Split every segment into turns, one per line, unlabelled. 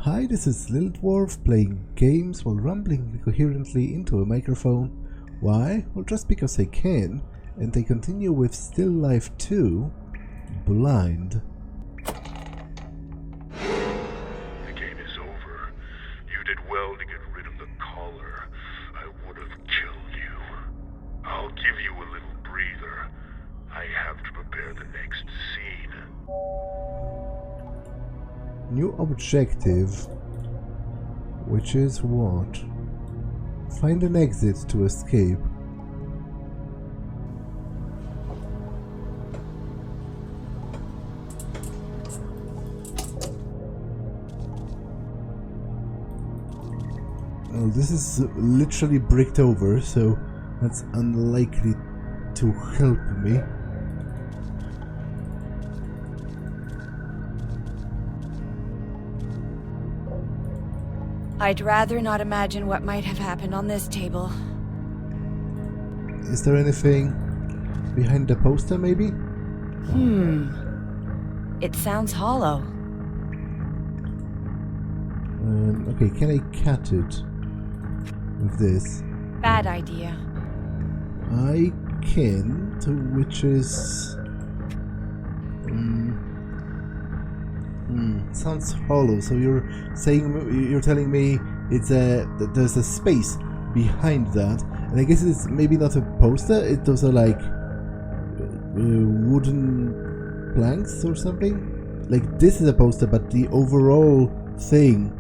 Hi, this is Little Dwarf playing games while rambling coherently into a microphone. Why? Well, just because I can, and I continue with Still Life 2, Blind.
The game is over. You did well to get rid of the collar. I would have killed you. I'll give you a little breather. I have to prepare the next scene.
New objective, which is what? Find an exit to escape. Well, this is literally bricked over, so that's unlikely to help me.
I'd rather not imagine what might have happened on this table.
Is there anything behind the poster, maybe?
It sounds hollow.
Okay, can I cut it with this?
Bad idea.
I can, which is... sounds hollow, so you're telling me it's that there's a space behind that, and I guess it's maybe not a poster, those are like wooden planks or something? Like this is a poster, but the overall thing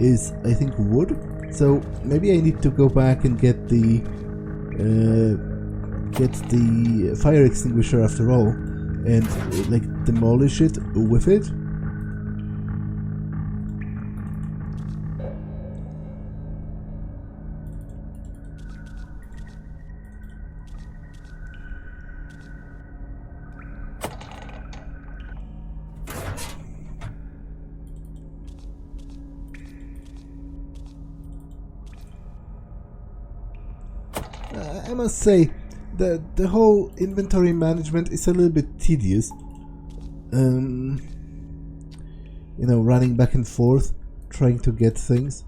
is, I think, wood, so maybe I need to go back and get the fire extinguisher after all, and like demolish it with it. I must say, the whole inventory management is a little bit tedious. You know, running back and forth, trying to get things.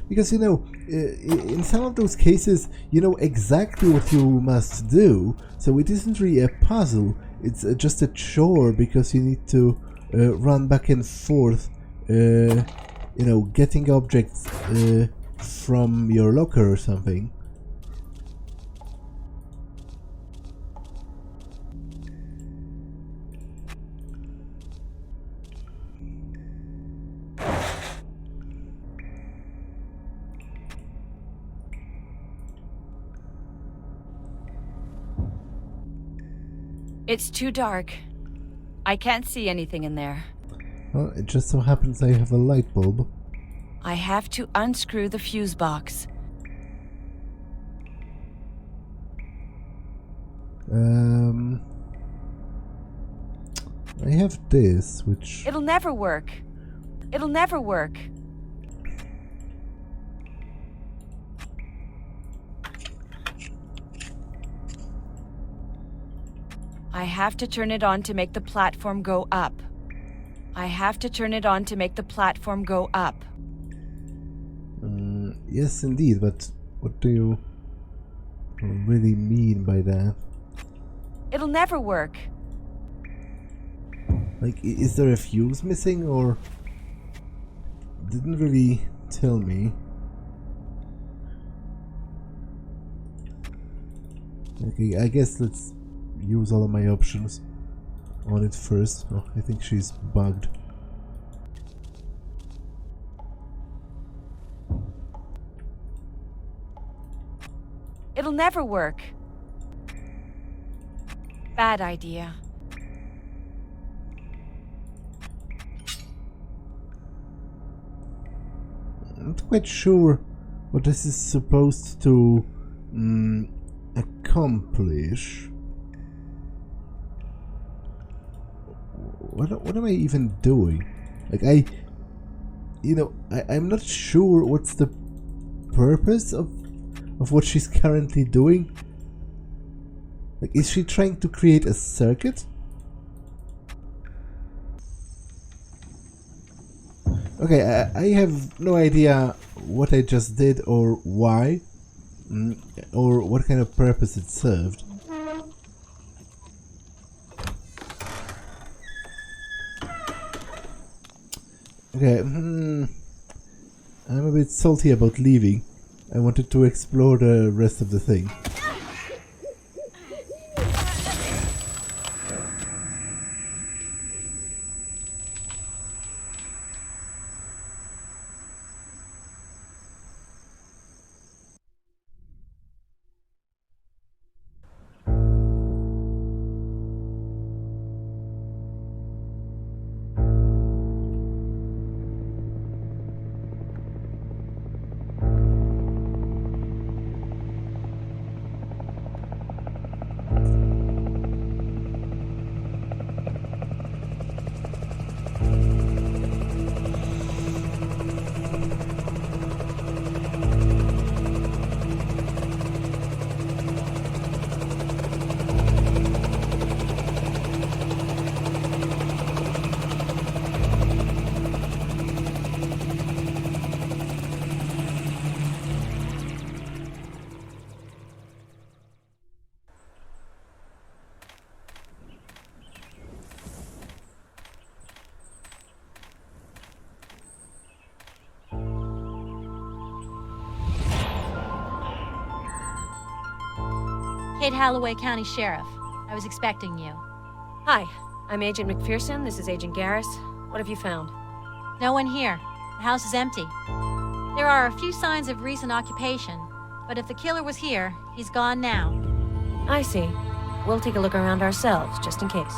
Because, you know, in some of those cases, you know exactly what you must do, so it isn't really a puzzle, it's just a chore, because you need to run back and forth, you know, getting objects from your locker or something.
It's too dark. I can't see anything in there.
Well, it just so happens I have a light bulb.
I have to unscrew the fuse box.
I have this, which...
It'll never work. It'll never work. I have to turn it on to make the platform go up. I have to turn it on to make the platform go up.
Yes, indeed, but what do you really mean by that?
It'll never work.
Like, is there a fuse missing, or... Didn't really tell me. Okay, I guess let's use all of my options on it first. Oh, I think she's bugged.
It'll never work. Bad idea.
I'm not quite sure what this is supposed to accomplish. What am I even doing? Like, I'm not sure what's the purpose of what she's currently doing. Like, is she trying to create a circuit? Okay, I have no idea what I just did or why, or what kind of purpose it served. Okay, I'm a bit salty about leaving. I wanted to explore the rest of the thing.
Kate Halloway, County Sheriff. I was expecting you.
Hi, I'm Agent McPherson. This is Agent Garris. What have you found?
No one here. The house is empty. There are a few signs of recent occupation, but if the killer was here, he's gone now.
I see. We'll take a look around ourselves, just in case.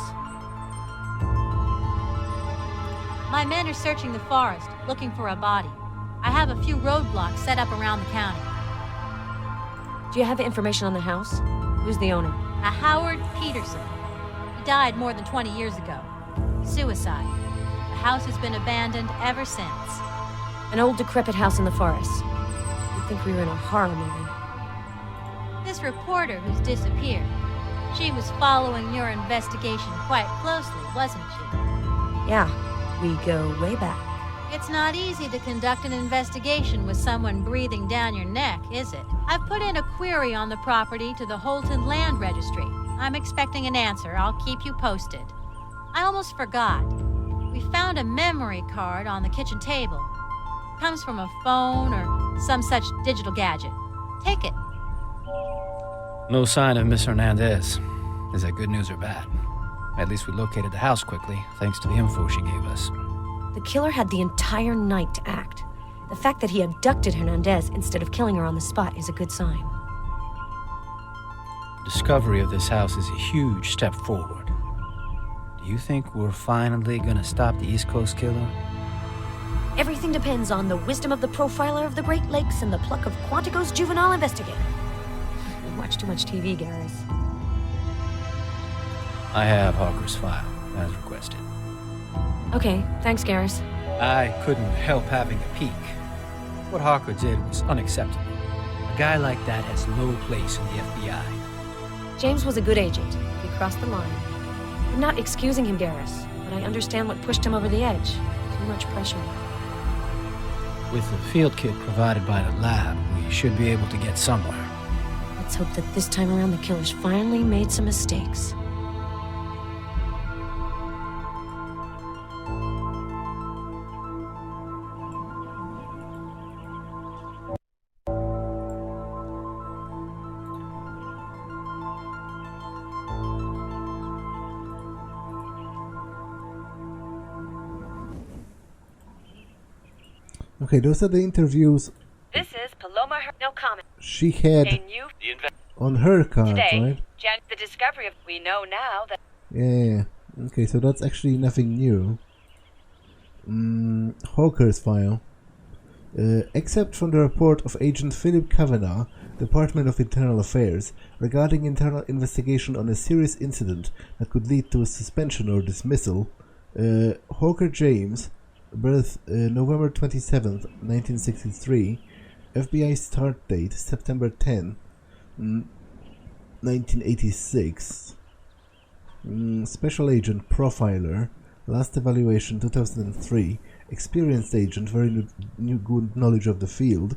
My men are searching the forest, looking for a body. I have a few roadblocks set up around the county.
Do you have information on the house? Who's the owner?
A Howard Peterson. He died more than 20 years ago. Suicide. The house has been abandoned ever since.
An old decrepit house in the forest. You'd think we were in a horror movie.
This reporter who's disappeared, she was following your investigation quite closely, wasn't she?
Yeah, we go way back.
It's not easy to conduct an investigation with someone breathing down your neck, is it? I've put in a query on the property to the Holton Land Registry. I'm expecting an answer. I'll keep you posted. I almost forgot. We found a memory card on the kitchen table. Comes from a phone or some such digital gadget. Take it.
No sign of Miss Hernandez. Is that good news or bad? At least we located the house quickly, thanks to the info she gave us.
The killer had the entire night to act. The fact that he abducted Hernandez instead of killing her on the spot is a good sign.
Discovery of this house is a huge step forward. Do you think we're finally gonna stop the East Coast killer?
Everything depends on the wisdom of the profiler of the Great Lakes and the pluck of Quantico's juvenile investigator. You watch too much TV, Garris.
I have Harker's file, as requested.
Okay, thanks, Garris.
I couldn't help having a peek. What Harker did was unacceptable. A guy like that has no place in the FBI.
James was a good agent. He crossed the line. I'm not excusing him, Garris, but I understand what pushed him over the edge. Too much pressure.
With the field kit provided by the lab, we should be able to get somewhere.
Let's hope that this time around the killer's finally made some mistakes.
Okay, those are the interviews
This is Paloma No comment.
she had on her card, right?
The discovery of we know now that
Yeah. Okay, so that's actually nothing new. Hawker's file. Except from the report of Agent Philip Kavanagh, Department of Internal Affairs, regarding internal investigation on a serious incident that could lead to a suspension or dismissal, Hawker James, birth November 27th, 1963, FBI start date September 10, 1986, special agent profiler, last evaluation 2003, experienced agent, very good knowledge of the field,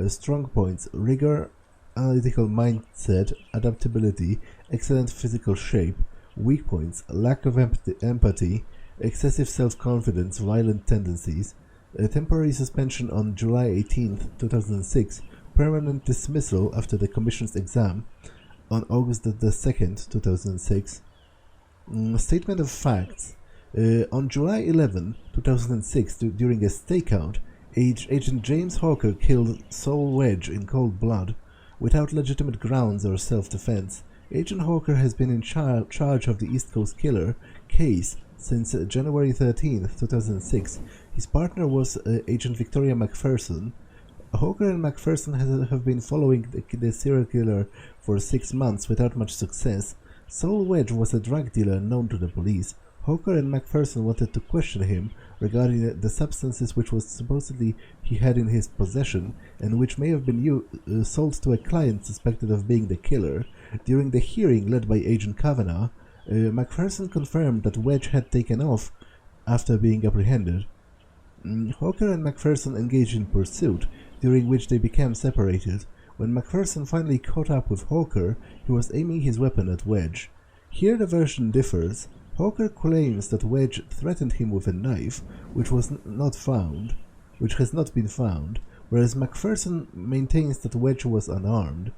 strong points, rigor, analytical mindset, adaptability, excellent physical shape, weak points, lack of empathy, excessive self-confidence, violent tendencies, temporary suspension on July 18th, 2006, permanent dismissal after the commission's exam on August 2nd, 2006. Statement of facts. On July 11, 2006, during a stakeout, Agent James Hawker killed Saul Wedge in cold blood, without legitimate grounds or self-defense. Agent Hawker has been in charge of the East Coast Killer case since January 13, 2006. His partner was Agent Victoria McPherson. Hawker and McPherson have been following the serial killer for 6 months without much success. Saul Wedge was a drug dealer known to the police. Hawker and McPherson wanted to question him regarding the substances which was supposedly he had in his possession and which may have been sold to a client suspected of being the killer. During the hearing led by Agent Kavanagh, McPherson confirmed that Wedge had taken off after being apprehended. Hawker and McPherson engaged in pursuit, during which they became separated. When McPherson finally caught up with Hawker, he was aiming his weapon at Wedge. Here the version differs. Hawker claims that Wedge threatened him with a knife, which has not been found, whereas McPherson maintains that Wedge was unarmed.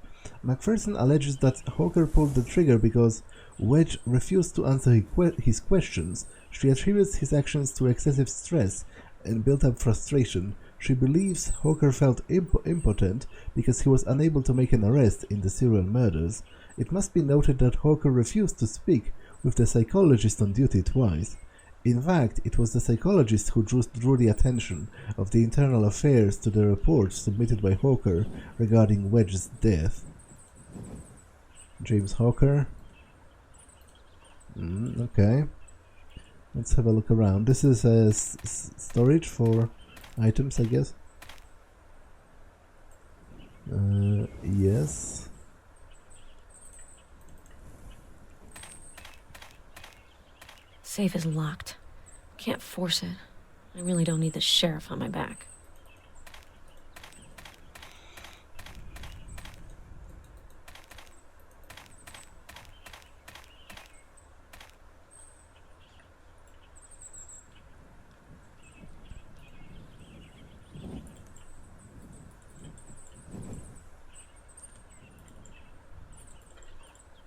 McPherson alleges that Hawker pulled the trigger because Wedge refused to answer his questions. She attributes his actions to excessive stress and built-up frustration. She believes Hawker felt impotent because he was unable to make an arrest in the serial murders. It must be noted that Hawker refused to speak with the psychologist on duty twice. In fact, it was the psychologist who drew the attention of the Internal Affairs to the report submitted by Hawker regarding Wedge's death. James Hawker. Okay. Let's have a look around. This is a storage for items, I guess. Yes.
Safe is locked. Can't force it. I really don't need the sheriff on my back.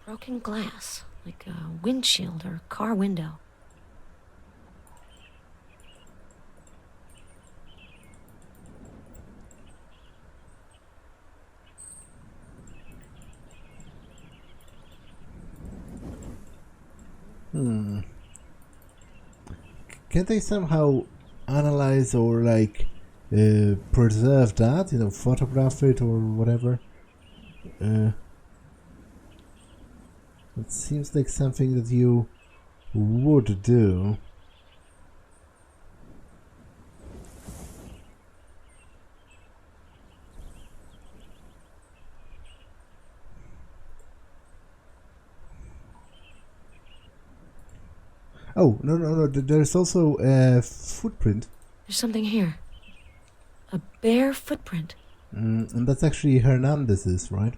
Broken glass, like a windshield or car window.
Can't they somehow analyze or preserve that, photograph it or whatever? It seems like something that you would do. Oh, no, there's also a footprint.
There's something here. A bare footprint.
And that's actually Hernandez's, right?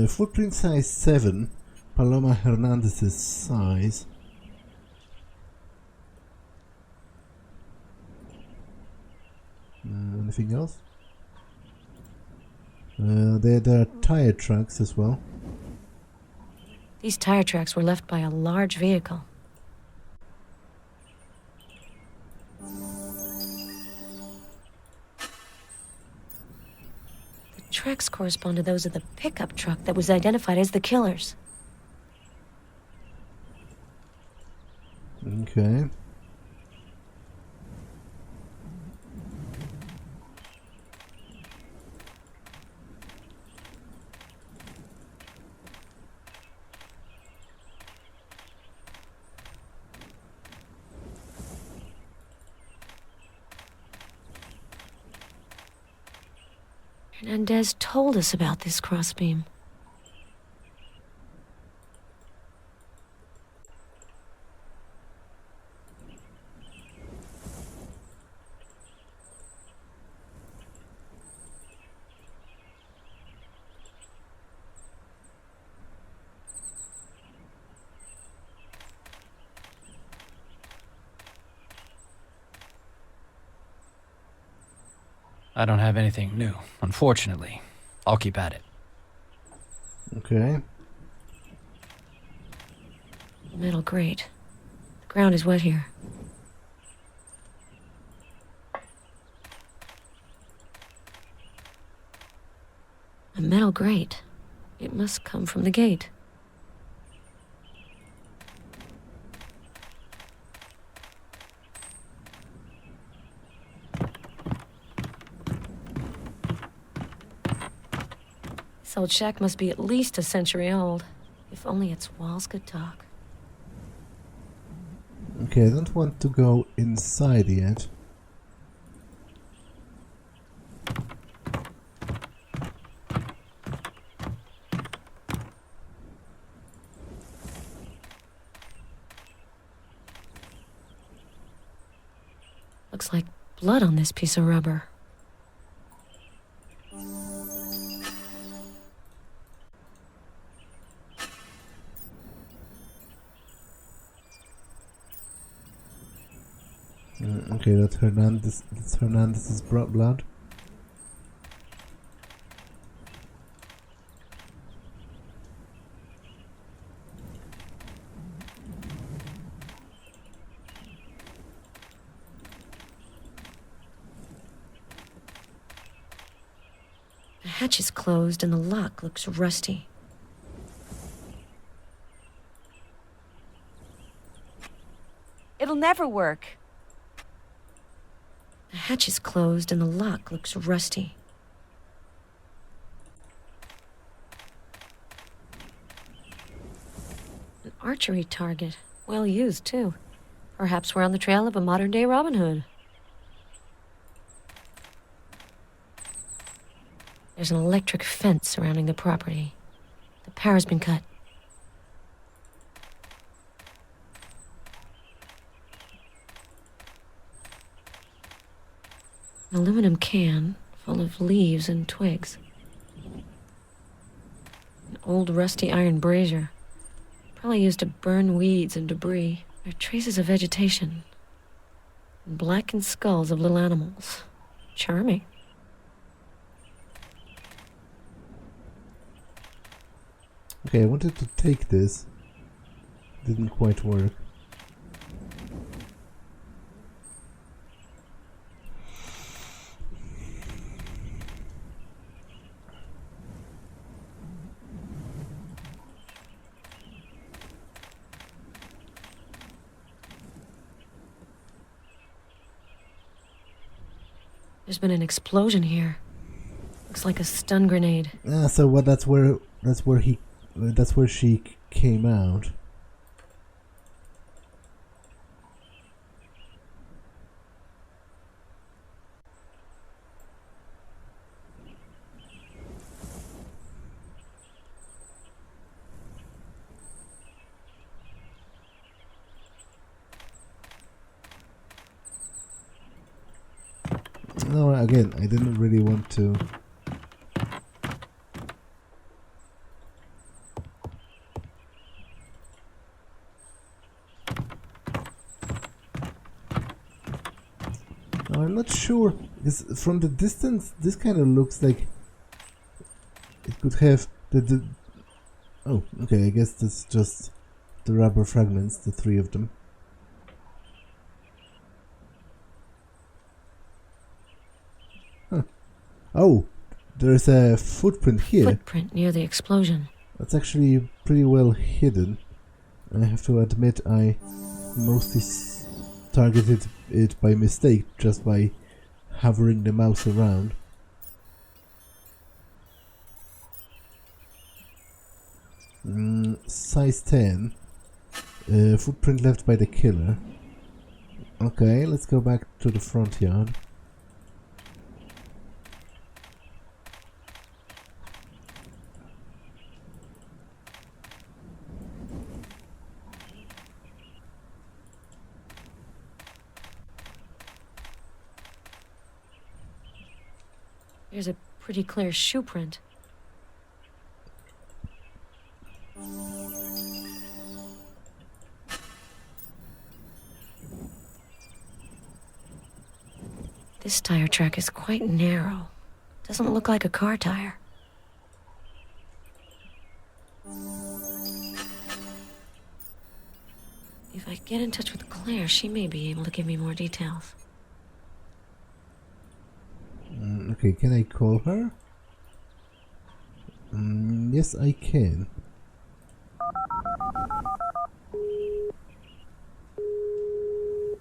Footprint size 7. Paloma Hernandez's size. Anything else? There are tire tracks as well.
These tire tracks were left by a large vehicle. The tracks correspond to those of the pickup truck that was identified as the killer's.
Okay.
Hernandez told us about this crossbeam.
I don't have anything new, unfortunately. I'll keep at it.
Okay.
Metal grate. The ground is wet here. A metal grate. It must come from the gate. This old shack must be at least a century old. If only its walls could talk.
Okay, I don't want to go inside yet.
Looks like blood on this piece of rubber.
Okay, that's Hernandez's blood.
The hatch is closed and the lock looks rusty.
It'll never work.
The hatch is closed and the lock looks rusty. An archery target. Well used, too. Perhaps we're on the trail of a modern-day Robin Hood. There's an electric fence surrounding the property. The power's been cut. An aluminum can full of leaves and twigs. An old rusty iron brazier. Probably used to burn weeds and debris. There are traces of vegetation. And blackened skulls of little animals. Charming.
Okay, I wanted to take this. Didn't quite work.
There's been an explosion here. Looks like a stun grenade.
Ah, so what? That's where she came out. No, again, I didn't really want to. Now, I'm not sure, because from the distance, this kind of looks like it could have the. Oh, okay, I guess that's just the rubber fragments, the three of them. Oh, there's a footprint here.
Footprint near the explosion.
That's actually pretty well hidden. I have to admit I mostly targeted it by mistake, just by hovering the mouse around. Size 10. Footprint left by the killer. Okay, let's go back to the front yard.
There's a pretty clear shoe print. This tire track is quite narrow. Doesn't look like a car tire. If I get in touch with Claire, she may be able to give me more details.
Okay, can I call her? Yes, I can.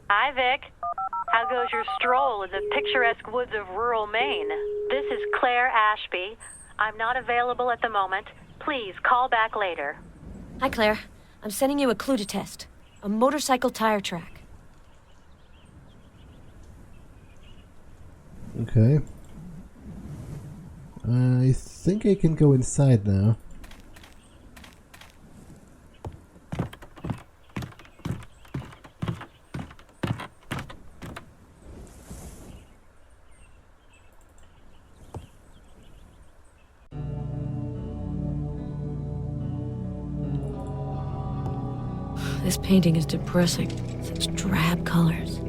Hi, Vic. How goes your stroll in the picturesque woods of rural Maine? This is Claire Ashby. I'm not available at the moment. Please call back later.
Hi, Claire. I'm sending you a clue to test. A motorcycle tire track.
Okay. I think I can go inside now.
This painting is depressing. Such drab colors.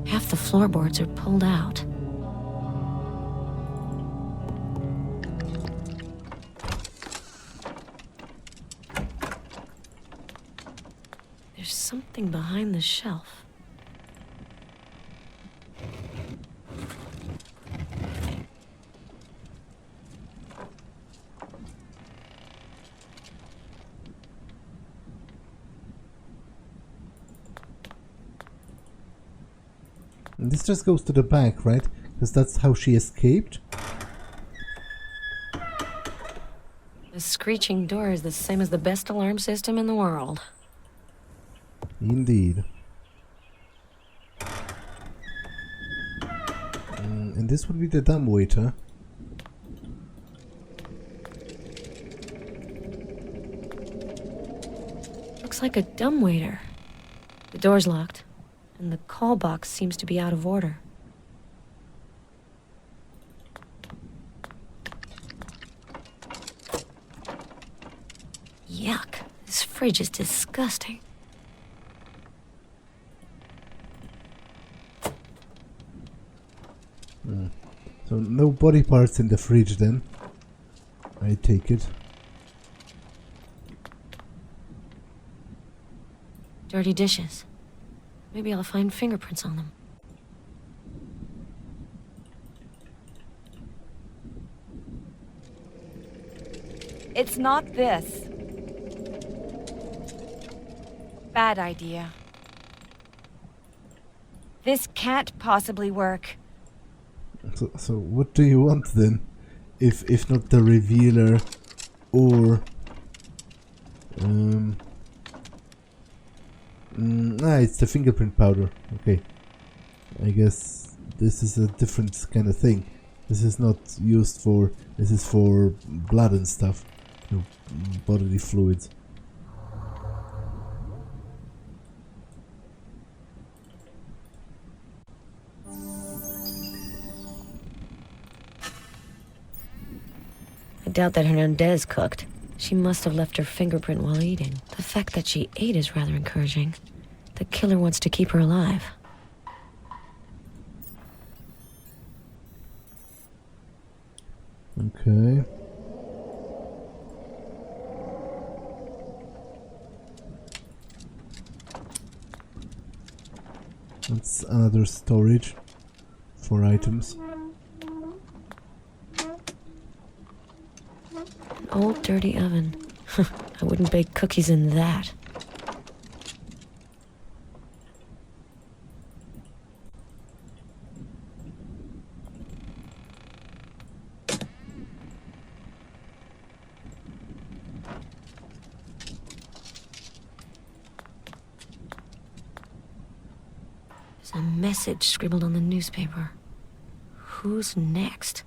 Half the floorboards are pulled out. There's something behind the shelf.
And this just goes to the back, right? Because that's how she escaped.
The screeching door is the same as the best alarm system in the world.
Indeed. And this would be the dumbwaiter.
Looks like a dumbwaiter. The door's locked, and the call box seems to be out of order. Yuck, this fridge is disgusting.
So no body parts in the fridge then. I take it.
Dirty dishes. Maybe I'll find fingerprints on them.
It's not this. Bad idea. This can't possibly work.
So what do you want then? If not the revealer or it's the fingerprint powder. Okay. I guess this is a different kind of thing. This is not used for, this is for blood and stuff. No, bodily fluids.
I doubt that Hernandez cooked. She must have left her fingerprint while eating. The fact that she ate is rather encouraging. The killer wants to keep her alive.
Okay. That's another storage for items.
An old dirty oven. I wouldn't bake cookies in that. There's a message scribbled on the newspaper. Who's next?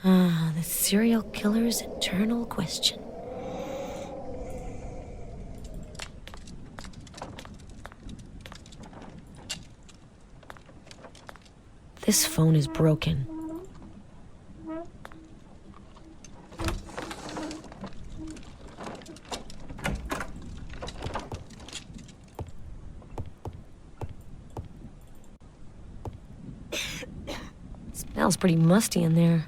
Ah, the serial killer's eternal question. This phone is broken. Smells pretty musty in there.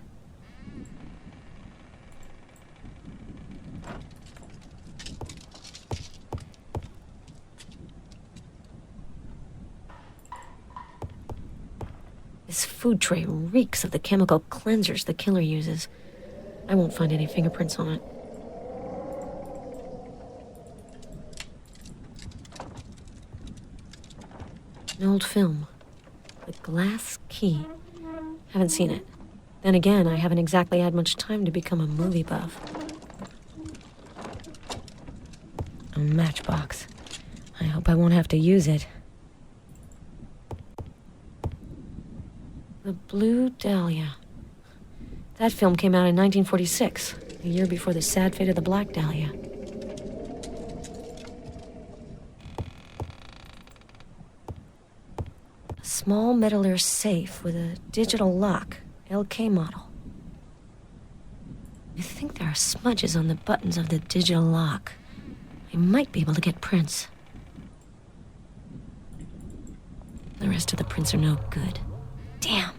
This food tray reeks of the chemical cleansers the killer uses. I won't find any fingerprints on it. An old film. The Glass Key. Haven't seen it. Then again, I haven't exactly had much time to become a movie buff. A matchbox. I hope I won't have to use it. The Blue Dahlia. That film came out in 1946, a year before the sad fate of the Black Dahlia. A small metal safe with a digital lock, LK model. I think there are smudges on the buttons of the digital lock. I might be able to get prints. The rest of the prints are no good. Damn.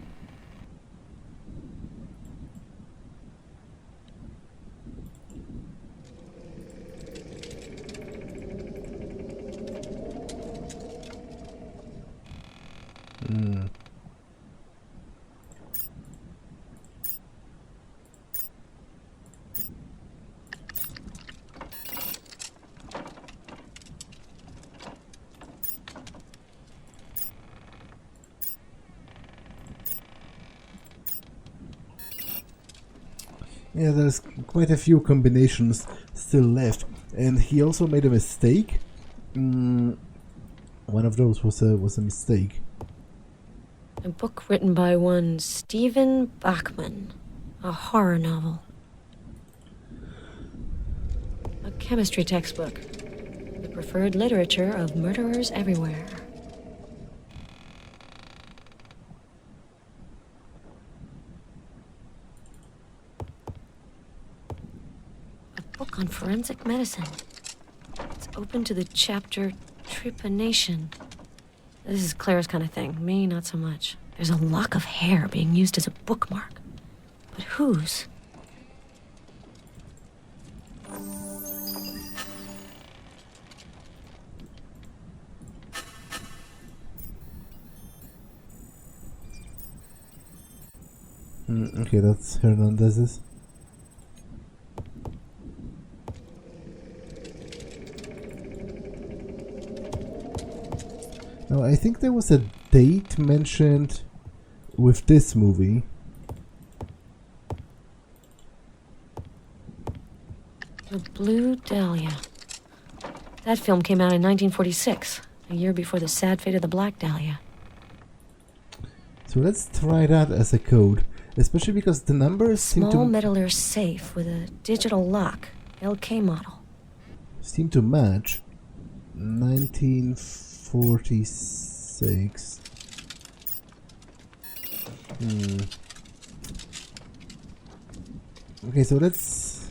Yeah, there's quite a few combinations still left, and he also made a mistake. One of those was a mistake.
A book written by one Stephen Bachman, a horror novel. A chemistry textbook, the preferred literature of murderers everywhere. Book on forensic medicine. It's open to the chapter Trepanation. This is Claire's kind of thing. Me, not so much. There's a lock of hair being used as a bookmark. But whose?
Okay, that's Hernandez's. Now, I think there was a date mentioned with this movie.
The Blue Dahlia. That film came out in 1946, a year before the sad fate of the Black Dahlia.
So let's try that as a code, especially because the numbers seem
Small
to...
metal safe with a digital lock, LK model.
seem to match. 1946. Okay, so let's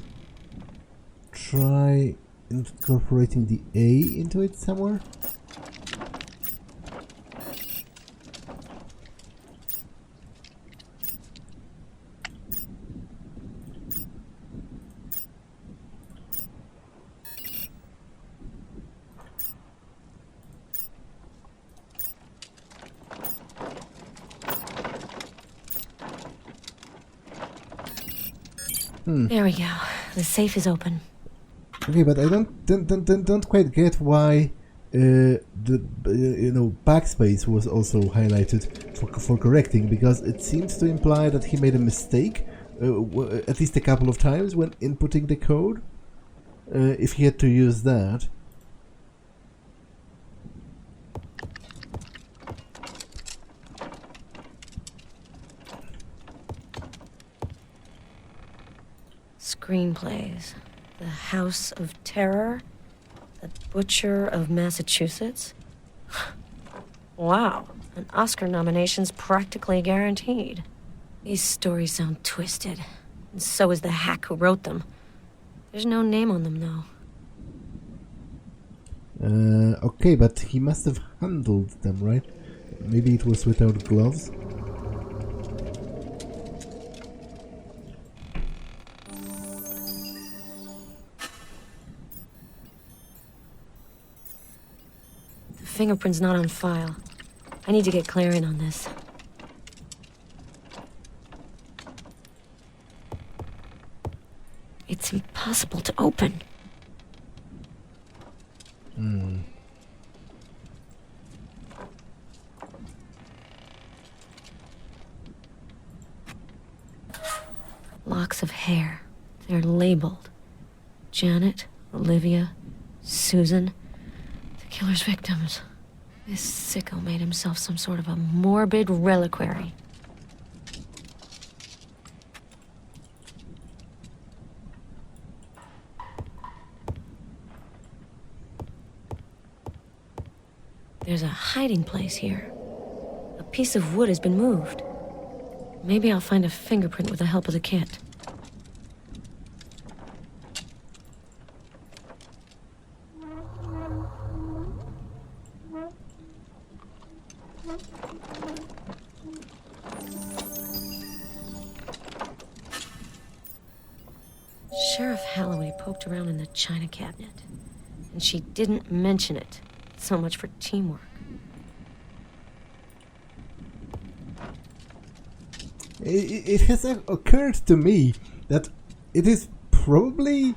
try incorporating the A into it somewhere.
There we go. The safe is open.
Okay, but I don't quite get why the backspace was also highlighted for correcting, because it seems to imply that he made a mistake at least a couple of times when inputting the code. If he had to use that.
Screenplays. The House of Terror. The Butcher of Massachusetts. Wow, An Oscar nomination's practically guaranteed. These stories sound twisted, and so is the hack who wrote them. There's no name on them, though.
Okay, but he must have handled them, right? Maybe it was without gloves?
The fingerprint's not on file. I need to get Claire in on this. It's impossible to open. Locks of hair. They're labeled. Janet, Olivia, Susan. The killer's victims. This sicko made himself some sort of a morbid reliquary. There's a hiding place here. A piece of wood has been moved. Maybe I'll find a fingerprint with the help of the kit. Sheriff Holloway poked around in the china cabinet, and she didn't mention it. So much for teamwork.
It has occurred to me that it is probably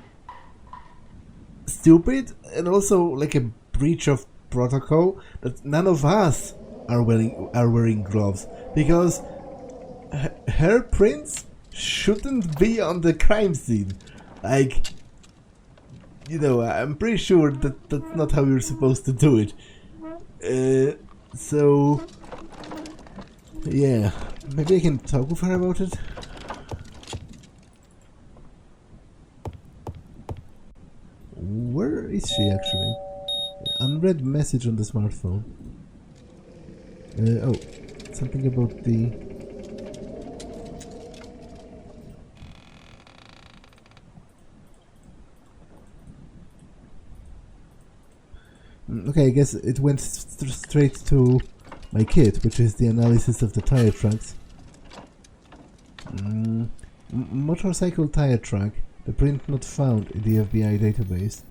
stupid and also like a breach of protocol that none of us are wearing gloves, because her prints shouldn't be on the crime scene. Like, you know, I'm pretty sure that that's not how you're supposed to do it. So yeah, maybe I can talk with her about it. Where is she actually? Unread message on the smartphone. Oh, something about the... Okay, I guess it went straight to my kit, which is the analysis of the tire tracks. Motorcycle tire track. The print not found in the FBI database.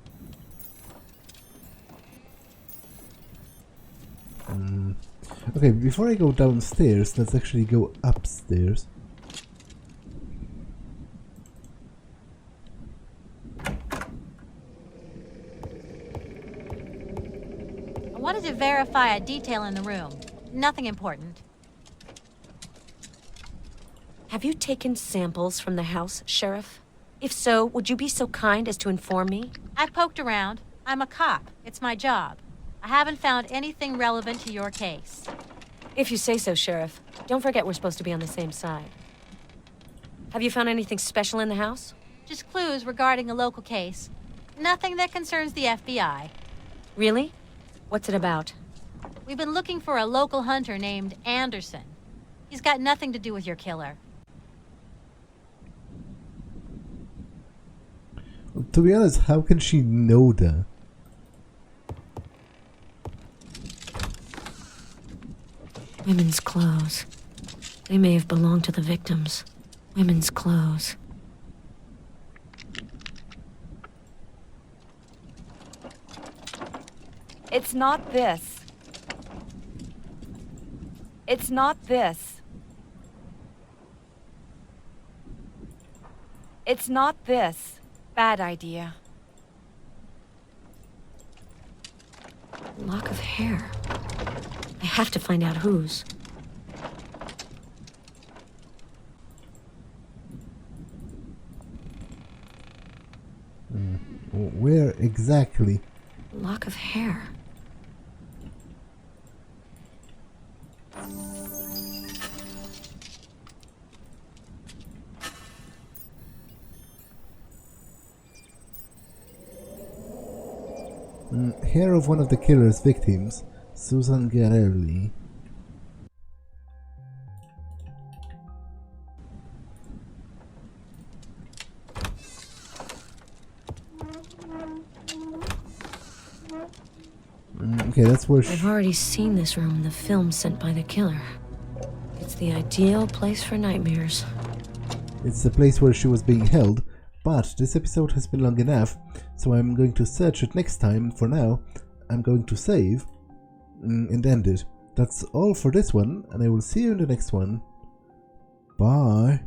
Okay, before I go downstairs, let's actually go upstairs.
I wanted to verify a detail in the room. Nothing important.
Have you taken samples from the house, Sheriff? If so, would you be so kind as to inform me?
I've poked around. I'm a cop. It's my job. I haven't found anything relevant to your case.
If you say so, Sheriff. Don't forget we're supposed to be on the same side. Have you found anything special in the house?
Just clues regarding a local case. Nothing that concerns the FBI.
Really? What's it about?
We've been looking for a local hunter named Anderson. He's got nothing to do with your killer.
To be honest, how can she know that?
Women's clothes. They may have belonged to the victims. Women's clothes.
It's not this. It's not this. It's not this. Bad idea.
Lock of hair. I have to find out whose.
Where exactly?
Lock of hair.
Hair of one of the killer's victims, Susan Garelli. Okay, that's where
I've already seen this room in the film sent by the killer. It's the ideal place for nightmares.
it's the place where she was being held, but this episode has been long enough, so I'm going to search it next time. For now, I'm going to save and end it. That's all for this one, and I will see you in the next one. Bye.